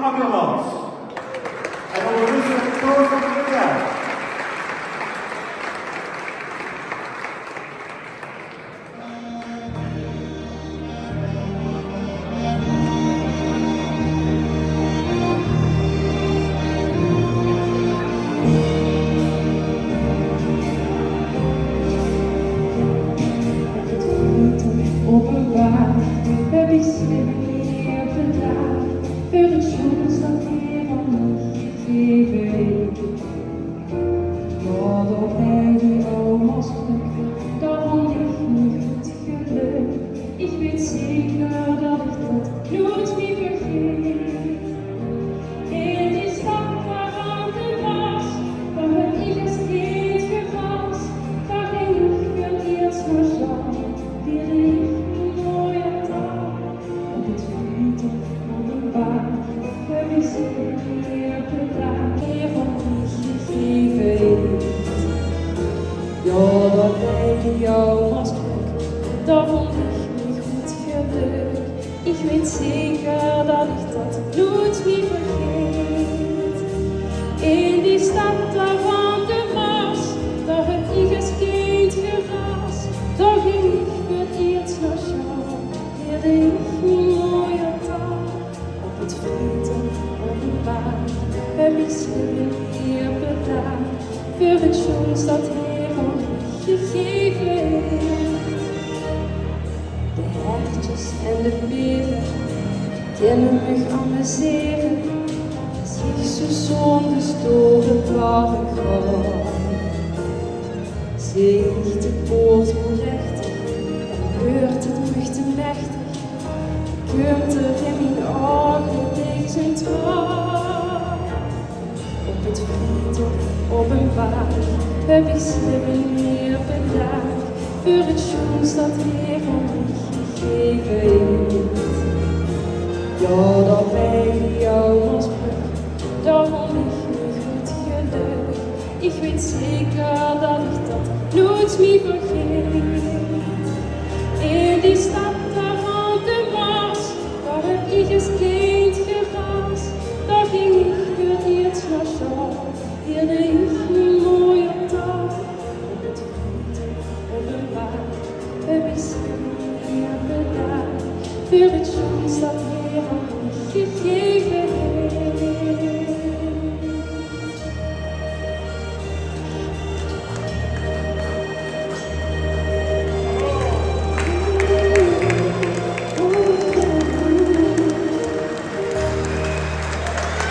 Akkermans. En ondertussen Floor van der Kijk. Openbaar, heb ich mir bedacht, für den Schutz dat hier aan mij gegeven. Maar door mij die almost geluk, daarvan ligt niet goed geluk. Ik weet zeker dat ik dat nooit meer vergeet. In die stad waar de was, waar heb ik als kind gerast, waar ging ik wel eerst maar zo, leerde ik. Ja, dat bij jou was geluk, dat vond ik niet goed geluk. Ik weet zeker dat ik dat nooit meer vergeet. In die stad daar van de Maas, daar heb ik als kind gerast. Daar ging ik voor het eerst naar jou, leerde ik een mooie taal. Op het friedhof openbaar heb ik hier bedacht, voor het schoons dat gegeven. De hertjes en de beren kennen me amuseren, zich zo zonder storen waren gewoon. Zich de poort onrechtig, dan keurt het terug te mechtig, keurt er in mijn ogen deze trouw. Op het friedhof openbaar heb ik hier bedacht, voor het schoons dat hier aan mij gegeven heeft. Ja, dat bij jou was brug, daar vond ik niet goed geluk. Ik weet zeker dat ik dat nooit meer vergeet. In die stad